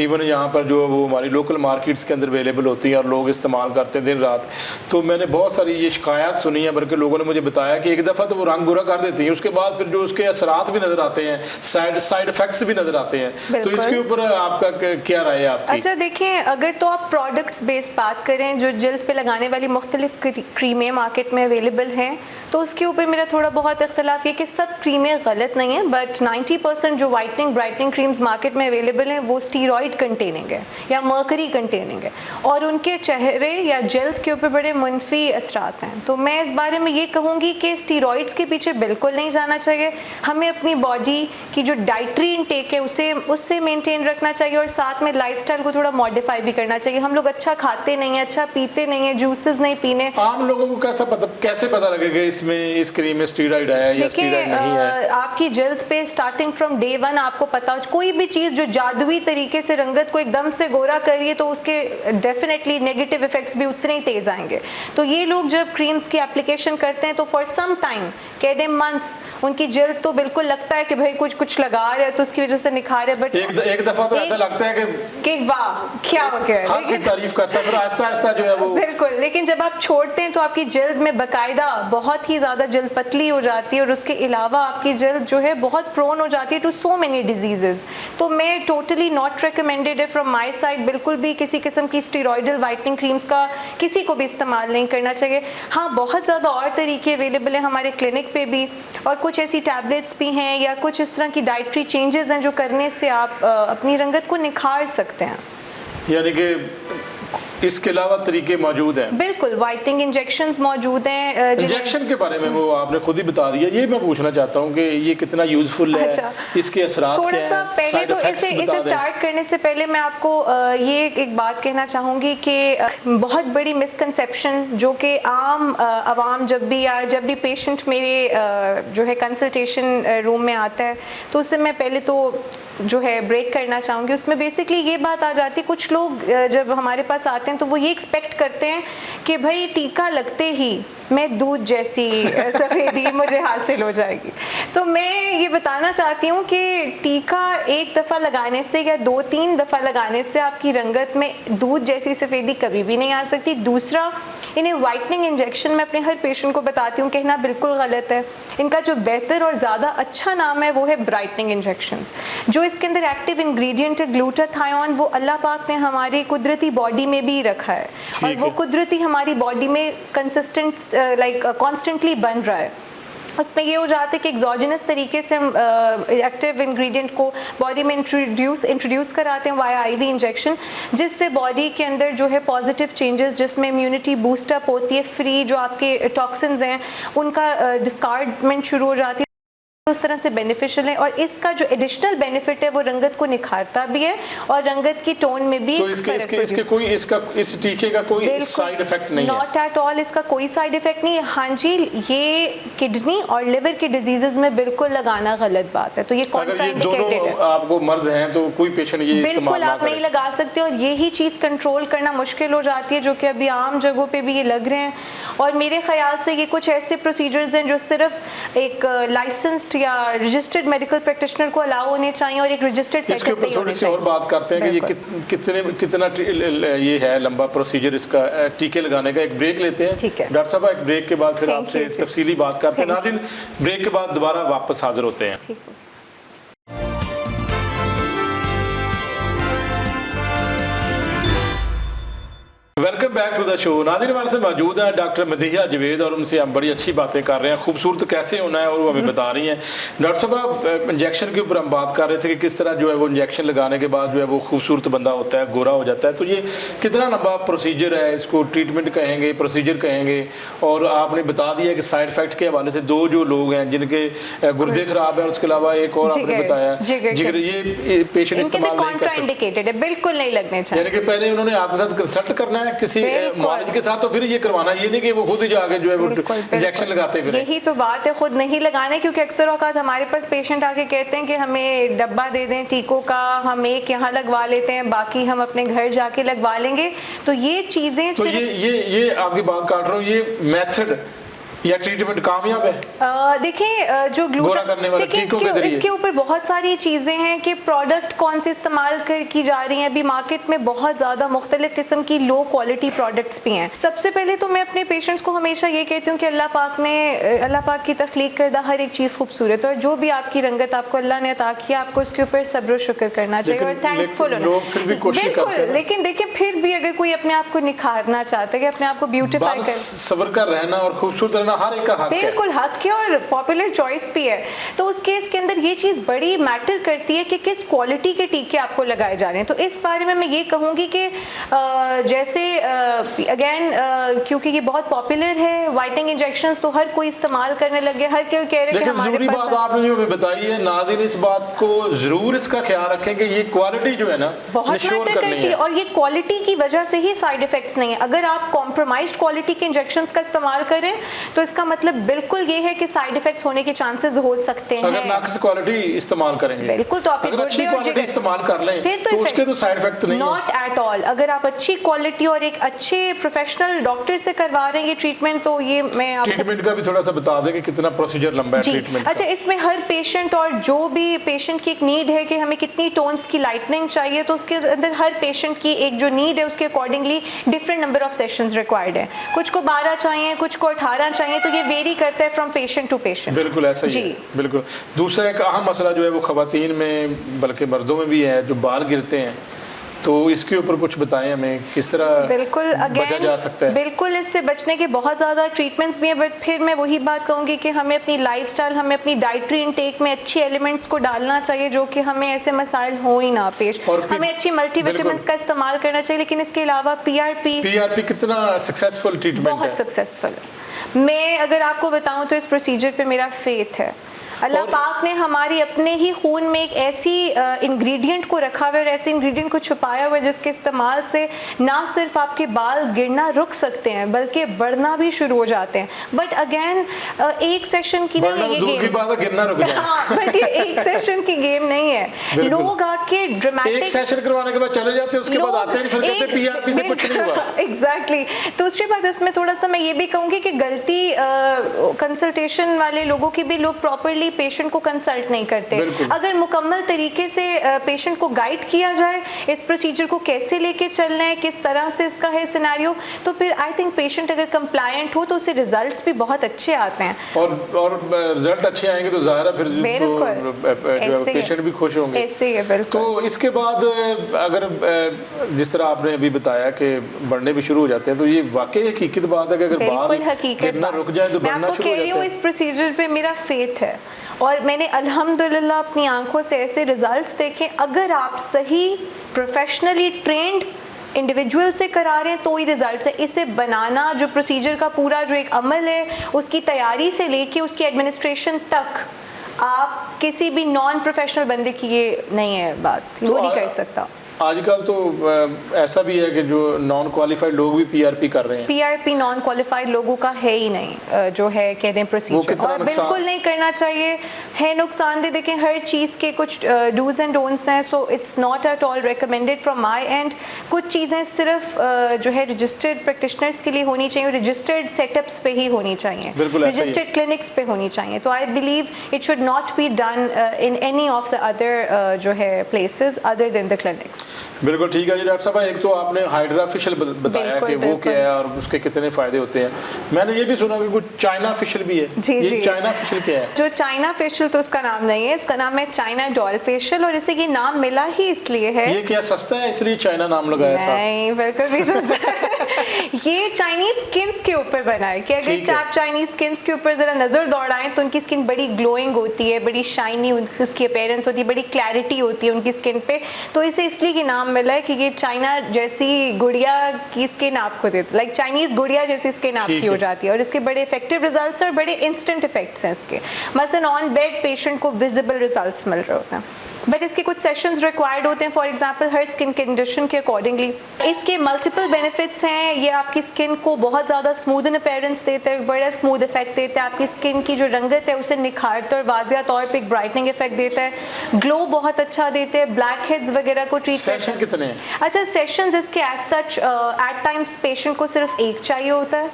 इवन यहाँ पर जो वो हमारी लोकल मार्केट्स के अंदर अवेलेबल होती हैं और लोग इस्तेमाल करते हैं दिन रात, तो मैंने बहुत सारी ये शिकायत सुनी है, बल्कि लोगों ने मुझे बताया कि एक दफ़ा तो वो रंग गोरा कर देती हैं, उसके बाद फिर जो उसके असरात भी नज़र आते हैं, साइड इफेक्ट्स भी नज़र आते हैं। तो इसके ऊपर आपका क्या राय है आपकी? अच्छा देखिए, अगर तो आप प्रोडक्ट्स बेस्ड बात करें, जो जल्द पे लगाने वाली मुख्तलिफ क्रीमें मार्केट में अवेलेबल हैं, तो उसके ऊपर मेरा थोड़ा बहुत इख्तलाफ ये कि सब क्रीमें गलत नहीं है, बट 90% जो वाइटनिंग ब्राइटनिंग क्रीम्स मार्केट में अवेलेबल हैं वो स्टीरॉइड कंटेनिंग है या मर्करी कंटेनिंग है, और उनके चेहरे या जल्द के ऊपर बड़े मुनफी असरात हैं। तो मैं इस बारे में ये कहूँगी कि स्टीरॉइड्स के पीछे बिल्कुल नहीं जाना चाहिए, हमें अपनी बॉडी की जो डाइटरी इंटेक है उससे मेंटेन रखना चाहिए, और साथ में लाइफस्टाइल को थोड़ा मॉडिफाई भी करना चाहिए। हम लोग अच्छा खाते नहीं हैं, अच्छा पीते नहीं हैं, जूसेस नहीं पीने। आम लोगों को कैसे पता लगेगा इसमें इस क्रीम में स्टीरॉइड है या स्टीरॉइड नहीं है? आपकी जल्द पे स्टार्टिंग फ्रॉम डे 1 आपको पता हो, कोई भी चीज़ जो जादुई तरीके से रंगत को एकदम से गोरा करिए तो उसके डेफिनेटली नेगेटिव इफेक्ट्स भी उतने ही तेज आएंगे। तो ये लोग जब क्रीम्स की एप्लीकेशन करते हैं तो फॉर सम टाइम, कह दें मंथ्स, उनकी जल्द तो बिल्कुल लगता है कि भाई कुछ लगा रहे हैं तो उसकी वजह से निखार है, बट एक दफा तो ऐसा लगता है कि वाह क्या हो गया, लेकिन तारीफ करता है, फिर आहिस्ता आहिस्ता जो है वो बिल्कुल। लेकिन जब आप छोड़ते हैं तो आपकी जल्द में बाकायदा बहुत बहुत ही ज़्यादा जल्द पतली हो जाती है और उसके अलावा आपकी जल्द जो है बहुत प्रोन हो जाती है टू सो मेनी डिजीजेस। तो मैं टोटली नॉट रिकमेंडेड है फ्रॉम माई साइड, बिल्कुल भी किसी किस्म की स्टेरॉइडल वाइटनिंग क्रीम्स का किसी को भी इस्तेमाल नहीं करना चाहिए। हाँ, बहुत ज़्यादा और तरीके अवेलेबल हैं हमारे क्लिनिक पे भी, और कुछ ऐसी टैबलेट्स भी हैं या कुछ इस तरह की डाइटरी चेंजेस हैं जो करने से आप अपनी रंगत को निखार सकते हैं। यानी कि इसके अलावा तरीके मौजूद हैं? बिल्कुल, वाइटनिंग इंजेक्शंस मौजूद हैं। इंजेक्शन के बारे में वो आपने खुद ही बता दिया, ये मैं पूछना चाहता हूँ कि ये कितना यूजफुल है, अच्छा, इसके असरात क्या हैं? थोड़ा सा पहले तो इसे स्टार्ट करने से पहले मैं आपको ये एक बात कहना चाहूँगी कि बहुत बड़ी मिसकंसेप्शन जो कि आम आवाम जब भी पेशेंट मेरे जो है कंसल्टेशन रूम में आता है तो उससे मैं पहले तो जो है ब्रेक करना चाहूँगी। उसमें बेसिकली ये बात आ जाती है, कुछ लोग जब हमारे पास आते हैं तो वो ये एक्सपेक्ट करते हैं कि भाई टीका लगते ही मैं दूध जैसी सफ़ेदी मुझे हासिल हो जाएगी। तो मैं ये बताना चाहती हूँ कि टीका एक दफ़ा लगाने से या 2-3 दफ़ा लगाने से आपकी रंगत में दूध जैसी सफ़ेदी कभी भी नहीं आ सकती। दूसरा, इन्हें वाइटनिंग इंजेक्शन मैं अपने हर पेशेंट को बताती हूँ, कहना बिल्कुल गलत है। इनका जो बेहतर और ज़्यादा अच्छा नाम है वो है ब्राइटनिंग इंजेक्शंस। जो इसके अंदर एक्टिव इंग्रेडिएंट है ग्लूटाथायोन, वो अल्लाह पाक ने हमारी कुदरती बॉडी में भी रखा है और वो कुदरती हमारी बॉडी में कंसिस्टेंट कॉन्स्टेंटली बन रहा है। उसमें ये हो जाता है कि एक्सोजेनस तरीके से हम एक्टिव इंग्रेडिएंट को बॉडी में इंट्रोड्यूस कराते हैं वाया आईवी इंजेक्शन, जिससे बॉडी के अंदर जो है पॉजिटिव चेंजेस, जिसमें इम्यूनिटी बूस्टअप होती है, फ्री जो आपके टॉक्सिन्स हैं उनका डिस्कार्डमेंट शुरू हो जाती है, उस तरह से बेनिफिशियल है। और इसका जो एडिशनल बेनिफिट है वो रंगत को निखारता भी है और रंगत की टोन में भी तो इसके कोई इस टीके का कोई साइड इफेक्ट नहीं है? नॉट एट ऑल, इसका कोई साइड इफेक्ट नहीं है। हाँ जी, ये किडनी और लिवर के डिजीजेस में बिल्कुल लगाना गलत बात है, तो ये कॉन्ट्राइंडिकेटेड है। आपको मर्ज हैं तो कोई पेशेंट ये बिल्कुल आप नहीं लगा सकते, और यही चीज़ कंट्रोल करना मुश्किल हो जाती है, जो कि अभी आम जगहों पे भी ये लग रहे हैं। और मेरे ख्याल से ये कुछ ऐसे प्रोसीजर्स हैं जो सिर्फ एक लाइसेंस्ड या रजिस्टर्ड मेडिकल प्रैक्टिशनर को अलाउ होने चाहिए और एक रजिस्टर्ड सेटअप पे होने चाहिए। और बात करते हैं कि ये कितना ये है लंबा प्रोसीजर इसका टीके लगाने का। एक ब्रेक लेते हैं डॉक्टर साहब, एक ब्रेक के बाद फिर आपसे तफसीली बात करते हैं। नाज़रीन, ब्रेक के बाद दोबारा वापस हाजिर होते हैं। Welcome back to the show. नाज़रीन, हमारे से मौजूद हैं डॉक्टर मदीहा जवेद और उनसे हम बड़ी अच्छी बातें कर रहे हैं, खूबसूरत कैसे होना है और वो हमें बता रही हैं। डॉक्टर साहब, इंजेक्शन के ऊपर हम बात कर रहे थे कि किस तरह जो है वो इंजेक्शन लगाने के बाद जो है वो खूबसूरत बंदा होता है, गोरा हो जाता है। तो ये कितना लंबा प्रोसीजर है, इसको ट्रीटमेंट कहेंगे, प्रोसीजर कहेंगे? और आपने बता दिया कि साइड इफेक्ट के हवाले से दो जो लोग हैं जिनके गुर्दे खराब है, उसके अलावा एक और आपने बताया जिगर, ये पेशेंट इस्तेमाल नहीं कर सकते, बिल्कुल नहीं लगने चाहिए। यानी कि पहले उन्होंने आपके साथ कंसल्ट करना है किसी मुआलिज के साथ, तो फिर ये करवाना, ये नहीं कि वो खुद ही जाके जो है वो इंजेक्शन लगाते फिर। यही तो बात है, खुद नहीं लगाने, क्योंकि अक्सर औकात हमारे पास पेशेंट आके कहते हैं कि हमें डब्बा दे दें टीकों का, हम एक यहाँ लगवा लेते हैं, बाकी हम अपने घर जाके लगवा लेंगे। तो ये चीजें तो ये आपकी बात काट रहा हूँ, ये मेथड या ट्रीटमेंट कामयाब है? देखिए, जो इसके ऊपर बहुत सारी चीज़ें हैं कि प्रोडक्ट कौन से इस्तेमाल की जा रही हैं। अभी मार्केट में बहुत ज़्यादा मुख्तलिफ किस्म की लो क्वालिटी प्रोडक्ट्स भी हैं। सबसे पहले तो मैं अपने पेशेंट्स को हमेशा ये कहती हूँ कि अल्लाह पाक की तख्लीक करदा हर एक चीज़ खूबसूरत है, और जो भी आपकी रंगत आपको अल्लाह ने अता किया, आपको उसके ऊपर सब्र शुक्र करना चाहिए और थैंकफुल होना। बिल्कुल, लेकिन देखिए फिर भी अगर कोई अपने आप को निखारना चाहता है कि अपने आप को ब्यूटीफाई कर, सब्र का रहना और खूबसूरत रहना हर एक का हक है। बिल्कुल हक है और पॉपुलर चॉइस भी है। तो उस केस के अंदर ये चीज़ बड़ी मैटर करती है कि किस क्वालिटी के टीके आपको लगाए जा रहे हैं। तो इस बारे में मैं ये कहूँगी कि जैसे अगेन क्योंकि ये बहुत पॉपुलर है, वाइटनिंग इंजेक्शंस तो हर कोई इस्तेमाल करने लगे, हर कोई कह रहे हैं कि हमारे पास। बात आपने जो बताई है नाज़रीन, इस बात को जरूर इसका ख्याल रखें कि ये क्वालिटी जो है ना बहुत मैटर करती है, और ये क्वालिटी की वजह से ही साइड इफेक्ट्स नहीं है। अगर आप कॉम्प्रोमाइज्ड क्वालिटी के इंजेक्शंस का इस्तेमाल करें तो इसका मतलब बिल्कुल ये है कि साइड इफेक्ट्स होने के चांसेस हो सकते हैं। अगर नाक़िस क्वालिटी इस्तेमाल करेंगे, बिल्कुल, तो आप अगर अच्छी क्वालिटी इस्तेमाल कर लें तो उसके तो साइड इफेक्ट नहीं है। Not at all. अगर आप अच्छी क्वालिटी और एक अच्छे प्रोफेशनल डॉक्टर से करवा रहे हैं ये ट्रीटमेंट, तो ये मैं आपको ट्रीटमेंट का भी थोड़ा सा बता दें कि कितना प्रोसीजर लंबा है ट्रीटमेंट। अच्छा, इसमें हर पेशेंट और जो भी पेशेंट की एक नीड है कि हमें कितनी टोन्स की लाइटनिंग चाहिए, तो उसके अंदर हर पेशेंट की एक जो नीड है उसके accordingly different number of sessions required है। कुछ को 12 चाहिए, कुछ को 18 चाहिए, चाहिए, तो ये वेरी करता है फ्रॉम पेशेंट टू पेशेंट। बिल्कुल ऐसा ही है, बिल्कुल। दूसरा एक अहम मसला जो है वो ख़वातीन में बल्कि मर्दों में भी है, जो बाल गिरते हैं, तो इसके ऊपर कुछ बताएं हमें, किस तरह बिल्कुल बचा जा सकता है? बिल्कुल, इससे बचने के बहुत ज़्यादा ट्रीटमेंट्स भी हैं, बट फिर मैं वही बात कहूँगी कि हमें अपनी लाइफस्टाइल, हमें अपनी डाइटरी इनटेक में अच्छी एलिमेंट्स को डालना चाहिए जो कि हमें ऐसे मसाइल हो ही ना पेश। हमें अच्छी मल्टीविटामिन्स का इस्तेमाल करना चाहिए, लेकिन इसके अलावा पीआरपी कितना सक्सेसफुल ट्रीटमेंट है? बहुत सक्सेसफुल है। मैं अगर आपको बताऊँ तो इस प्रोसीजर पे मेरा फेथ है। अल्लाह पाक ने हमारी अपने ही खून में एक ऐसी इंग्रेडिएंट को रखा हुआ है, ऐसे इंग्रेडिएंट को छुपाया हुआ है जिसके इस्तेमाल से ना सिर्फ आपके बाल गिरना रुक सकते हैं बल्कि बढ़ना भी शुरू हो जाते हैं। बट अगेन एक सेशन की नहीं है ये गेम, गिरना रुक जाए। हाँ, बट ये एक सेशन की गेम नहीं है। लोग आके ड्रामेटिक एक सेशन करवाने के बाद चले जाते हैं, उसके बाद आते हैं फिर कहते हैं पीआरपी से कुछ नहीं हुआ। एग्जैक्टली। दूसरी बात इसमें थोड़ा सा मैं ये भी कहूँगी कि गलती कंसल्टेशन वाले लोगों की भी, लोग प्रॉपरली पेशेंट को कंसल्ट नहीं करते। अगर मुकम्मल तरीके से पेशेंट को गाइड किया जाए इस प्रोसीजर को कैसे लेके चलना है, किस तरह से इसका है सिनेरियो, तो फिर आई थिंक पेशेंट अगर कंप्लायंट हो तो उससे रिजल्ट्स भी बहुत अच्छे आते हैं। और रिजल्ट अच्छे आएंगे तो ज़ाहिर है फिर तो पेशेंट भी खुश होंगे। ऐसे ही है, बिल्कुल। तो इसके बाद अगर जिस तरह आपने अभी बताया कि बढ़ने भी शुरू हो जाते हैं, तो ये वाकई हकीकत बात है कि अगर बाल गिरना रुक जाए तो बढ़ना शुरू हो जाता है। इस प्रोसीजर पे मेरा फेथ है और मैंने अल्हम्दुलिल्लाह अपनी आंखों से ऐसे रिजल्ट्स देखे। अगर आप सही प्रोफेशनली ट्रेंड इंडिविजुअल से करा रहे हैं तो ही रिजल्ट्स है। इसे बनाना, जो प्रोसीजर का पूरा जो एक अमल है, उसकी तैयारी से लेके उसकी एडमिनिस्ट्रेशन तक, आप किसी भी नॉन प्रोफेशनल बंदे की ये नहीं है बात, वो नहीं कर सकता। आजकल तो ऐसा भी है कि जो नॉन क्वालिफाइड लोग भी पीआरपी कर रहे हैं। पीआरपी नॉन क्वालिफाइड लोगों का है ही नहीं, जो है कहते हैं प्रोसीजर, और बिल्कुल नहीं करना चाहिए, है नुकसानदेह। देखें, हर चीज़ के कुछ डूज एंड डोंट्स हैं, so it's not at all recommended from my and. कुछ चीज़ें सिर्फ जो है रजिस्टर्ड प्रैक्टिशनर्स के लिए होनी चाहिए, रजिस्टर्ड सेटअप्स पे ही होनी चाहिए, रजिस्टर्ड क्लिनिक्स पे होनी चाहिए। तो I believe it should not be done in any of the other जो है places other than the clinics. बिल्कुल ठीक है जी डॉक्टर साहब। एक तो आपने हाइड्रा फेशियल बताया कि वो क्या है और उसके कितने फ़ायदे होते हैं। मैंने ये भी सुना कि कुछ चाइना फेशियल भी है। ये चाइना फेशियल क्या है? जो चाइना फेशियल तो उसका नाम नहीं है, इसका नाम है चाइना डॉल फेशियल, और इसे ये नाम मिला ही इसलिए है। ये क्या सस्ता है इसलिए चाइना नाम लगाया? नहीं, बिल्कुल भी सस्ता है। ये चाइनीज स्किन्स के ऊपर बना है कि अगर आप चाइनीज स्किन्स के ऊपर जरा नजर दौड़ाएं तो उनकी स्किन बड़ी ग्लोइंग होती है, बड़ी शाइनी उसकी अपीयरेंस होती है, बड़ी क्लैरिटी होती है उनकी स्किन पे। तो इसे इसलिए नाम मिला है कि ये चाइना जैसी गुड़िया की स्किन आपको देती, लाइक चाइनीज गुड़िया जैसी स्किन आपकी हो जाती है, और इसके बड़े इफेक्टिव रिजल्ट्स और बड़े इंस्टेंट इफेक्ट्स हैं इसके। मसलन ऑन बेड पेशेंट को विजिबल रिजल्ट्स मिल रहे होते हैं, बट इसके कुछ सेशंस रिक्वायर्ड होते हैं, for example her skin condition के अकॉर्डिंगली। इसके मल्टीपल बेनिफिट्स हैं। ये आपकी स्किन को बहुत ज़्यादा स्मूथ एंड अपीयरेंस देता है, बड़ा स्मूथ इफेक्ट देता है, आपकी स्किन की जो रंगत है उसे निखारता है और वाज़िया तौर पे एक ब्राइटनिंग इफेक्ट देता है, ग्लो बहुत अच्छा देते हैं, ब्लैक हेड्स वगैरह को ट्रीट करता है। सेशन कितने हैं? अच्छा, सेशंस इसके as such at times patient को सिर्फ एक चाहिए होता है।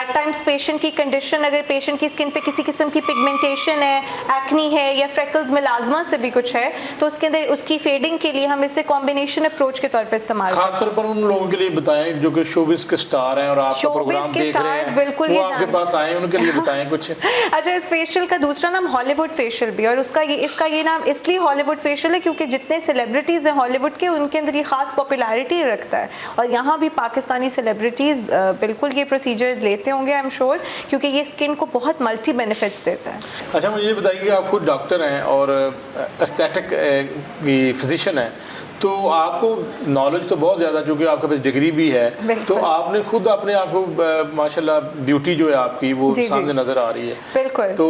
एट टाइम्स पेशेंट की कंडीशन, अगर पेशेंट की स्किन पे किसी किस्म की पिगमेंटेशन है, एक्नी है या फ्रेकल्स मिलाजमा से भी कुछ है, तो उसके अंदर उसकी फेडिंग के लिए हम इसे कॉम्बिनेशन अप्रोच के तौर पे इस्तेमाल करते हैं। खासतौर पर उन लोगों के लिए बताएं जो कि शोबिस के स्टार हैं और आपका प्रोग्राम देख रहे हैं, बिल्कुल वो आपके पास आए, उनके लिए बताएं कुछ। अच्छा, इस फेशियल का दूसरा नाम हॉलीवुड फेशियल भी, और इसका ये नाम इसलिए हॉलीवुड फेशियल है क्योंकि जितने सेलिब्रिटीज हैं हॉलीवुड के, उनके अंदर ये खास पॉपुलैरिटी रखता है, और यहाँ भी पाकिस्तानी सेलिब्रिटीज बिल्कुल ये प्रोसीजर्स लेते होंगे, आई एम श्योर, क्योंकि ये स्किन को बहुत मल्टी बेनिफिट्स देता है। अच्छा, मुझे ये बताइए कि आप खुद डॉक्टर हैं और एस्थेटिक की फिजिशियन है, तो आपको नॉलेज तो बहुत ज़्यादा, चूँकि आपके पास डिग्री भी है, तो आपने खुद अपने आप को माशाल्लाह ब्यूटी जो है आपकी वो सामने नज़र आ रही है। बिल्कुल। तो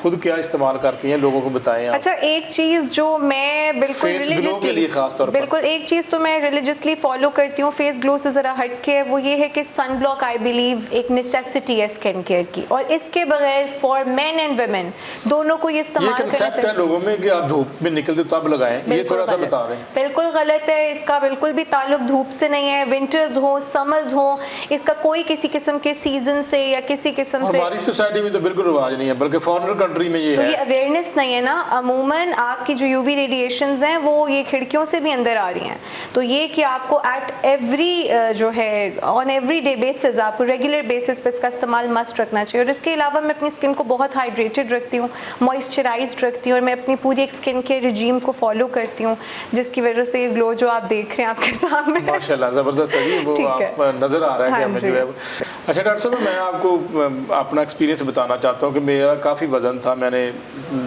खुद क्या इस्तेमाल करती हैं, लोगों को बताएं आप। अच्छा, एक चीज़ जो मैं बिल्कुल रिलीजियसली, बिल्कुल एक चीज़ तो मैं रिलीजियसली फॉलो करती हूँ, फेस ग्लो से ज़रा हट के, वो ये है कि सन ब्लॉक आई बिलीव एक नेसेसिटी है स्किन केयर की, और इसके बगैर फॉर मेन एंड वुमेन दोनों को ये इस्तेमाल करना चाहिए। लोगों में कि आप धूप में निकलते तब लगाएं, ये थोड़ा सा बता दें। बिल्कुल गलत है, इसका बिल्कुल भी ताल्लुक धूप से नहीं है। विंटर्स हो, समर्स हो, इसका कोई किसी किस्म के सीजन से या किसी किस्म से, हमारी सोसाइटी में तो बिल्कुल रिवाज नहीं है, बल्कि फॉरेनर कंट्री में ये तो है। ये अवेयरनेस नहीं है ना। अमूमन आपकी जो यूवी रेडिएशंस हैं वो ये खिड़कियों से भी अंदर आ रही हैं, तो ये कि आपको एट एवरी जो है ऑन एवरी डे बेसिस, आपको रेगुलर बेसिस पे इसका इस्तेमाल मस्ट रखना चाहिए। और इसके अलावा मैं अपनी स्किन को बहुत हाइड्रेटेड रखती हूँ, मॉइस्चराइज्ड रखती हूँ, और मैं अपनी पूरी एक स्किन के रिजीम को फॉलो करती हूँ, जिसकी वजह से ये ग्लो जो आप देख रहे हैं आपके सामने, माशाल्लाह ज़बरदस्त है जी, वो आप नज़र आ रहा है कि हमें जो है। अच्छा डॉक्टर साहब, मैं आपको अपना एक्सपीरियंस बताना चाहता हूँ कि मेरा काफ़ी वज़न था, मैंने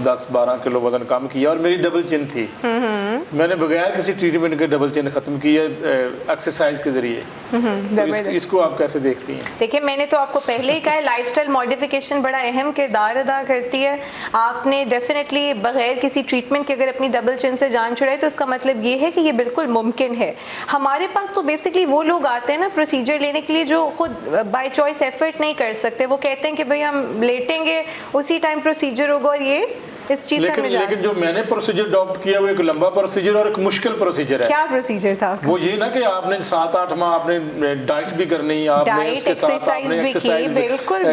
10-12 किलो वज़न कम किया और मेरी डबल चिन थी। मैंने बगैर किसी ट्रीटमेंट के डबल चिन ख़त्म किया एक्सरसाइज के ज़रिए। तो इसको आप कैसे देखती हैं? देखिए, मैंने तो आपको पहले ही कहा है, लाइफस्टाइल मॉडिफिकेशन बड़ा अहम किरदार अदा करती है। आपने डेफिनेटली बगैर किसी ट्रीटमेंट के अगर अपनी डबल चिन से जान छुड़ाई तो इसका मतलब ये है कि ये बिल्कुल मुमकिन है। हमारे पास तो बेसिकली वो लोग आते हैं ना प्रोसीजर लेने के लिए जो खुद बाय चॉइस एफर्ट नहीं कर सकते। वो कहते हैं कि भाई हम लेटेंगे, उसी टाइम प्रोसीजर होगा, और ये इस चीज लेकिन जो मैंने प्रोसीजर अडॉप्ट किया वो एक लंबा प्रोसीजर और एक मुश्किल प्रोसीजर है। क्या प्रोसीजर था? वो ये ना कि आपने 7-8 माह आपने डाइट भी करनी, आपने उसके साथ आपने एक्सरसाइज भी,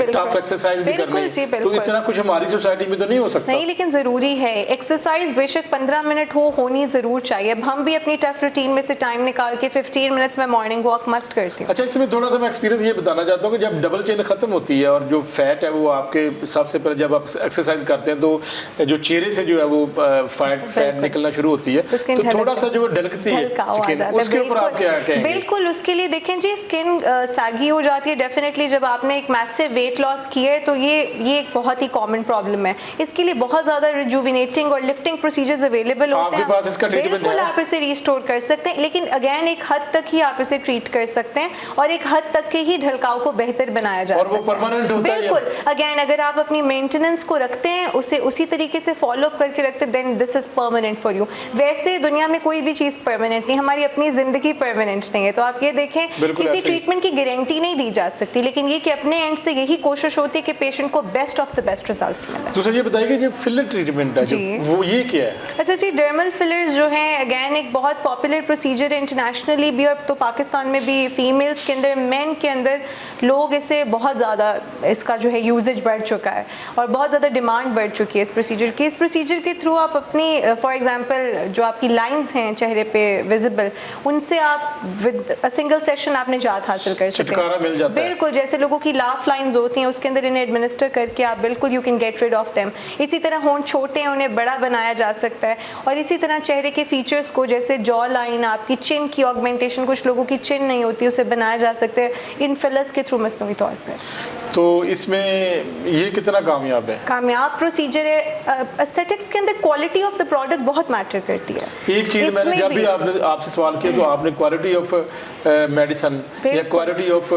टफ एक्सरसाइज भी करनी, तो इतना कुछ हमारी सोसाइटी में तो नहीं हो सकता। नहीं, लेकिन जरूरी है एक्सरसाइज, बेशक 15 मिनट होनी जरूर चाहिए। अब हम भी अपनी टफ रूटीन में से टाइम निकाल के 15 मिनट्स में मॉर्निंग वॉक मस्ट करती हूँ। अच्छा, इसमें थोड़ा सा मैं एक्सपीरियंस ये बताना चाहता हूँ कि जब डबल चेन खत्म होती है और जो फैट है वो आपके सबसे पहले जब आप एक्सरसाइज करते हैं तो जो चेहरे से जो है वो फैट निकलना शुरू होती है, तो थोड़ा सा जो ढलकती है स्किन, उसके ऊपर आप क्या कहेंगे? बिल्कुल, उसके लिए देखें जी, स्किन सैगी हो जाती है डेफिनेटली जब आपने एक मैसिव वेट लॉस किया है, तो ये एक बहुत ही कॉमन प्रॉब्लम है। इसके लिए बहुत ज्यादा रिजुविनेटिंग और लिफ्टिंग प्रोसीजर्स अवेलेबल होते हैं, आपके पास इसका ट्रीटमेंट है, आप इसे रिस्टोर कर सकते हैं, लेकिन अगेन एक हद तक ही आप इसे ट्रीट कर सकते हैं और एक हद तक के ही ढलकाव को बेहतर बनाया जा सकता है। और वो परमानेंट होता है। बिल्कुल, अगेन अगर आप अपनी मेंटेनेंस को रखते हैं, उसे उसी तरीके से फॉलो अप करके रखते हैं, then this is permanent for you. वैसे दुनिया में कोई भी चीज परमानेंट नहीं, हमारी अपनी जिंदगी परमानेंट नहीं है। तो आप ये देखें, किसी ट्रीटमेंट की गारंटी नहीं दी जा सकती, लेकिन ये कि अपने एंड से यही कोशिश होती है कि पेशेंट को best of the best results मिले। तो सर ये बताइए कि जो फिलर ट्रीटमेंट है वो ये क्या है? अच्छा जी, डर्मल फिलर्स जो हैं अगेन एक बहुत पॉपुलर प्रोसीजर है इंटरनेशनली भी, और तो पाकिस्तान में भी फीमेल्स के अंदर, मेन के अंदर लोग इसे बहुत ज़्यादा, इसका जो है यूजेज बढ़ चुका है और बहुत ज़्यादा डिमांड बढ़ चुकी है इस प्रोसीजर की। इस प्रोसीजर के थ्रू आप अपनी फॉर एग्जांपल जो आपकी लाइंस हैं चेहरे पे विजिबल, उनसे आप विद अ सिंगल सेशन आप निजात हासिल कर सकते हैं। मिल जाता है। बिल्कुल, जैसे लोगों की लाफ लाइंस होती हैं उसके अंदर इन्हें एडमिनिस्टर करके आप बिल्कुल you can get rid of them. इसी तरह होंठ छोटे हैं उन्हें बड़ा बनाया जा सकता है, और इसी तरह चेहरे के फीचर्स को, जैसे जॉ लाइन, आपकी चिन की ऑगमेंटेशन, कुछ लोगों की चिन नहीं होती, उसे बनाया जा सकता है इन फिलर्स के थ्रू मसनूई तौर पर। तो इसमें ये कितना कामयाब है? कामयाब प्रोसीजर है। एस्थेटिक्स के अंदर क्वालिटी ऑफ द प्रोडक्ट बहुत मैटर करती है। एक चीज मैंने जब भी आपसे सवाल किया तो आपने क्वालिटी ऑफ मेडिसिन या क्वालिटी ऑफ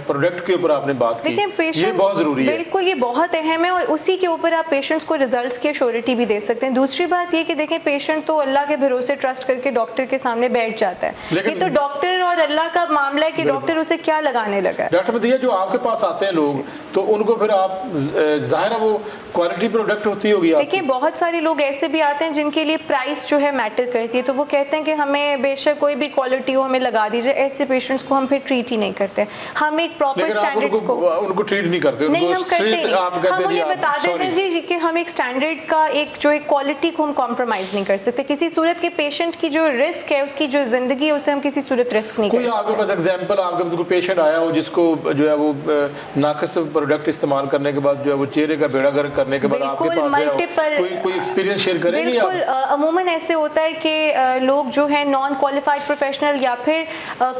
प्रोडक्ट के ऊपर आपने बात की। ये बहुत जरूरी है। बिल्कुल, ये बहुत अहम है, और उसी के ऊपर आप पेशेंट्स को रिजल्ट्स की एश्योरिटी भी दे सकते हैं। दूसरी बात ये कि देखें, पेशेंट तो अल्लाह के भरोसे ट्रस्ट करके डॉक्टर के सामने बैठ जाता है, ये तो डॉक्टर और अल्लाह का मामला है कि डॉक्टर उसे क्या लगाने लगा है। डॉक्टर बताइए, जो आपके पास आते हैं लोग, तो उनको फिर आप जाहिर है वो क्वालिटी प्रोडक्ट होती होगी। देखिए, बहुत सारे लोग ऐसे भी आते हैं जिनके लिए प्राइस जो है मैटर करती है, तो वो कहते हैं कि हमें बेशक कोई भी क्वालिटी हो हमें लगा दीजिए। ऐसे पेशेंट्स को हम फिर ट्रीट ही नहीं करते, हम एक प्रॉपर स्टैंडर्ड्स को उनको ट्रीट नहीं करते, नहीं हम करते नहीं, हम उन्हें बता देते हैं जी कि हम एक स्टैंडर्ड का एक जो एक क्वालिटी को हम कॉम्प्रोमाइज नहीं कर सकते। किसी सूरत के पेशेंट की जो रिस्क है, उसकी जो जिंदगी है, उसे हम किसी सूरत रिस्क नहीं कर सकते। कोई आपके पास एग्जांपल, आपके पास कोई पेशेंट आया हो जिसको जो है वो नाकस प्रोडक्ट इस्तेमाल करने के बाद जो है वो चेहरे का बेड़ा गर्क करने के बाद आपके पास कोई एक्सपीरियंस शेयर करेंगे? बिल्कुल, अमूमन ऐसे होता है कि लोग जो है नॉन क्वालिफाइड प्रोफेशनल या फिर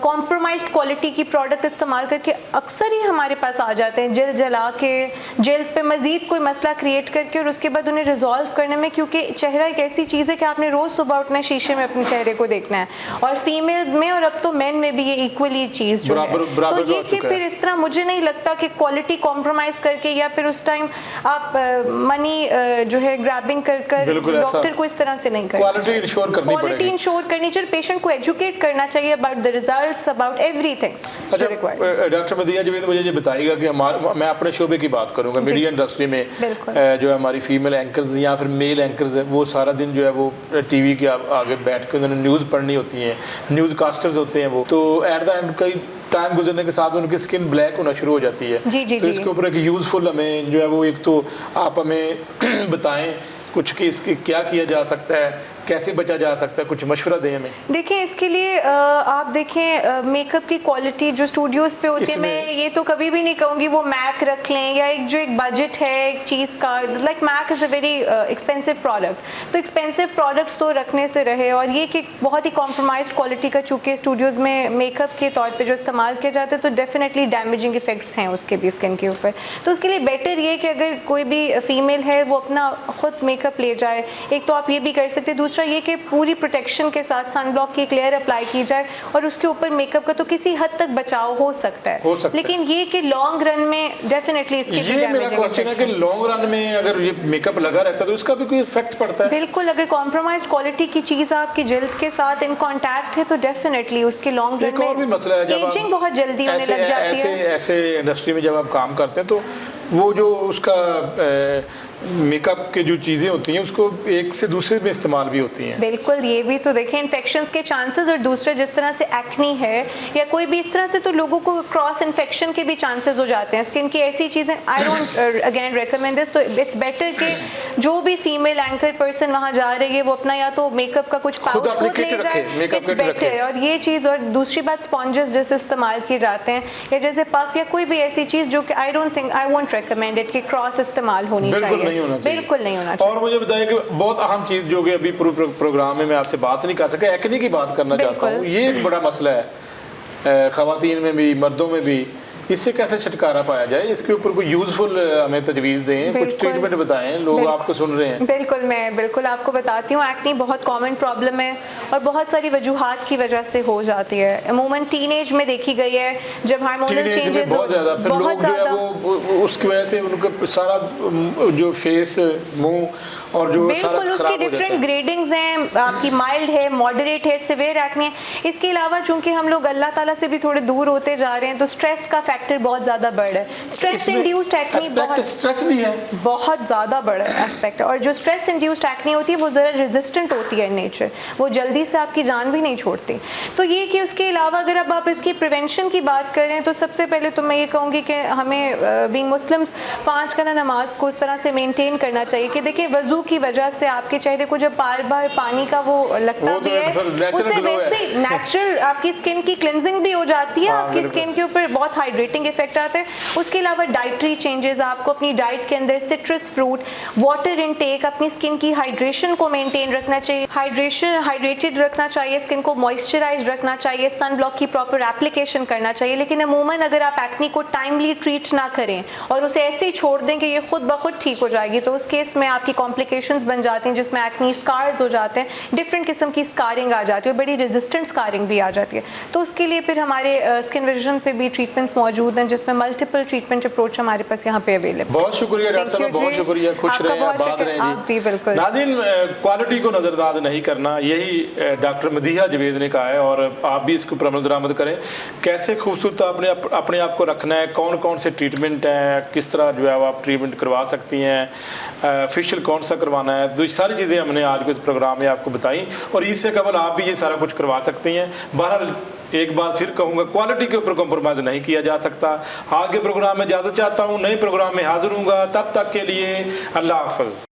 कॉम्प्रोमाइज्ड क्वालिटी की प्रोडक्ट इस्तेमाल करके अक्सर ही हमारे पास आ जाते हैं, जेल जला के, जेल पे मजीद कोई मसला क्रिएट करके, और उसके बाद उन्हें रिजॉल्व करने में, क्योंकि चेहरा एक ऐसी चीज़ है कि आपने रोज़ सुबह उठना है, शीशे में अपने चेहरे को देखना है, और फीमेल्स में और अब तो मेन में भी ये इक्वली चीज़ जो है। तो ये कि फिर इस तरह मुझे नहीं लगता कि क्वालिटी कॉम्प्रोमाइज़ करके या फिर उस टाइम आप मनी जो है ग्रैबिंग कर बिल्कुल ऐसा। डॉक्टर को इस तरह से नहीं करना क्वालिटी इंश्योर करनी क्वालिटी पड़ेगी। इंश्योर करनी चाहिए, पेशेंट को एजुकेट करना चाहिए about the results, about everything अच्छा, जो रिक्वायर्ड। डॉक्टर मदीहा जवेद मुझे ये बताइएगा कि मैं अपने शोबे की बात करूंगा, मीडिया इंडस्ट्री में बिल्कुल। जो है हमारी फीमेल एंकर्स या फिर मेल एंकर्स है, वो सारा दिन जो है वो टीवी के आगे बैठ के उन्होंने न्यूज़ पढ़नी होती है, न्यूज़ कास्टर्स होते हैं वो, तो एट द एंड कई टाइम गुजरने के साथ उनकी स्किन ब्लैक होना शुरू हो जाती है। जी जी तो जी। इसके ऊपर एक यूज़फुल हमें जो है वो एक तो आप हमें बताएं कुछ कि इसके क्या किया जा सकता है, कैसे बचा जा सकता है, कुछ मशवरा दें हमें। देखिए इसके लिए आप देखें मेकअप की क्वालिटी जो स्टूडियोज पे होती है, मैं ये तो कभी भी नहीं कहूँगी वो मैक रख लें या एक जो एक बजट है एक चीज़ का, like MAC is a very expensive product, तो एक्सपेंसिव प्रोडक्ट्स तो रखने से रहे, और ये कि बहुत ही कॉम्प्रोमाइज्ड क्वालिटी का चूँकि स्टूडियोज़ में मेकअप के तौर पर जो इस्तेमाल किया जाता है तो डेफिनेटली डैमेजिंग इफेक्ट्स हैं उसके भी स्किन के ऊपर। तो उसके लिए बेटर ये कि अगर कोई भी फीमेल है वो अपना खुद मेकअप ले जाए, एक तो आप ये भी कर सकते हैं, दूसरा ये कि पूरी प्रोटेक्शन के साथ सनब्लॉक की एक लेयर अप्लाई की जाए और उसके ऊपर मेकअप का तो किसी हद तक बचाव हो सकता है, लेकिन ये कि लॉन्ग रन में डेफिनेटली इसके ये मेरा क्वेश्चन है कि लॉन्ग रन में अगर ये मेकअप लगा रहता है तो उसका भी कोई इफेक्ट पड़ता है? बिल्कुल, अगर कॉम्प्रोमाइज्ड क्वालिटी की चीज़ आपकी जल्द के साथ इन कांटेक्ट है तो डेफिनेटली उसके लॉन्ग रन में और भी मसला है, जब एजिंग बहुत जल्दी होने लग जाती है। ऐसे इंडस्ट्री में जब आप काम करते हैं तो वो जो उसका मेकअप के जो चीज़ें होती हैं उसको एक से दूसरे में इस्तेमाल भी होती हैं। बिल्कुल, ये भी तो देखें इन्फेक्शंस के चांसेस, और दूसरा जिस तरह से एक्नी है या कोई भी इस तरह से, तो लोगों को क्रॉस इन्फेक्शन के भी चांसेस हो जाते हैं स्किन की ऐसी चीज़ें। I don't again recommend this, तो इट्स बेटर कि जो भी फीमेल एंकर पर्सन वहाँ जा रही है वो अपना या तो मेकअप का कुछ पाउच खुद ले जाए, इट्स बेटर। और ये चीज़, और दूसरी बात स्पॉन्जेस जैसे इस्तेमाल किए जाते हैं या जैसे पफ या कोई भी ऐसी चीज़ जो कि I don't think, I won't recommend it कि क्रॉस इस्तेमाल होनी चाहिए, बिल्कुल नहीं होना चाहिए। और मुझे बताइए कि बहुत अहम चीज़ जो कि अभी पूरे प्रोग्राम में मैं आपसे बात नहीं कर सका, एक्ने की बात करना चाहता हूँ। ये एक बड़ा मसला है ख़वातीन में भी मर्दों में भी, इससे कैसे छुटकारा पाया जाए, इसके ऊपर कोई यूजफुल हमें तजवीज़ दें, कुछ ट्रीटमेंट बताएं, लोग आपको सुन रहे हैं। बिल्कुल, मैं बिल्कुल आपको बताती हूँ। एक्ने बहुत कॉमन प्रॉब्लम है और बहुत सारी वजूहात की वजह से हो जाती है, अमूमन टीनेज में देखी गई है जब हार्मोनल चेंजेस बहुत ज़्यादा, फिर लोग जो है वो उसकी वजह से उनका सारा जो फेस, मुंह और जो बिल्कुल उसकी डिफरेंट ग्रेडिंग्स हैं, आपकी माइल्ड है, मॉडरेट है, सिवियर एक्ने है। इसके अलावा चूंकि हम लोग अल्लाह ताला से भी थोड़े दूर होते जा रहे हैं तो स्ट्रेस का फैक्टर बहुत ज़्यादा बढ़ है, स्ट्रेस इंड्यूस्ड एक्ने स्ट्रेस भी है, बहुत ज़्यादा बड़ा एस्पेक्ट है। और जो स्ट्रेस इंड्यूस्ड एक्ने होती है वो ज़रा रेजिस्टेंट होती है इन नेचर, वो जल्दी से आपकी जान भी नहीं छोड़ती। तो ये कि उसके अलावा अगर अब आप इसकी प्रिवेंशन की बात करें तो सबसे पहले तो मैं ये कहूँगी कि हमें बीइंग मुस्लिम्स 5 वक्त नमाज को इस तरह से मेनटेन करना चाहिए कि देखिए वजू की वजह से आपके चेहरे को जब बार बार पानी का वो लगता भी है, उससे वैसे नेचुरल आपकी स्किन की क्लिनजिंग भी हो जाती है, आपकी स्किन के ऊपर बहुत हाइड्रेटिंग इफेक्ट आता है। उसके अलावा डाइटरी चेंजेस, आपको अपनी डाइट के अंदर सिट्रस फ्रूट, वाटर इनटेक, अपनी स्किन की हाइड्रेशन को मेंटेन रखना चाहिए, हाइड्रेटेड रखना चाहिए, स्किन को मॉइस्चराइज रखना चाहिए, सन ब्लॉक की प्रॉपर एप्लीकेशन करना चाहिए। लेकिन अमूमन अगर आप एक्ने को टाइमली ट्रीट ना करें और उसे ऐसे ही छोड़ दें कि ये खुद ब खुद ठीक हो जाएगी, तो उस केस में आपकी कॉम्प्लिकेशंस बन जाती हैं जिसमें एक्ने स्कार्स हो जाते हैं, डिफरेंट किस्म की स्कारिंग आ जाती है, बड़ी रेजिस्टेंट स्कारिंग भी आ जाती है। तो उसके लिए फिर हमारे स्किन विजन पे भी ट्रीटमेंट्स मौजूद हैं जिसमें मल्टीपल ट्रीटमेंट अप्रोच हमारे पास यहाँ पे अवेलेबल। बहुत शुक्रिया डॉक्टर साहब, बहुत शुक्रिया, खुश रहें, आबाद रहें जी। बिल्कुल नाज़रीन, क्वालिटी को नज़रअंदाज नहीं करना, यही डॉक्टर मदीहा जवेद ने कहा है और आप भी इसको अमल दरामद करें। कैसे खूबसूरत अपने आप को रखना है, कौन कौन से ट्रीटमेंट हैं, किस तरह जो है आप ट्रीटमेंट करवा सकती हैं, फेशियल कौन सा करवाना है, तो सारी चीज़ें हमने आज के इस प्रोग्राम में आपको बताई और इससे कबल आप भी ये सारा कुछ करवा सकती हैं। बहरहाल एक बात फिर कहूँगा, क्वालिटी के ऊपर कॉम्प्रोमाइज़ नहीं किया जा सकता। आगे प्रोग्राम में इजाज़त चाहता हूँ, नए प्रोग्राम में हाजिर हूँगा, तब तक के लिए अल्लाह हाफ़िज़।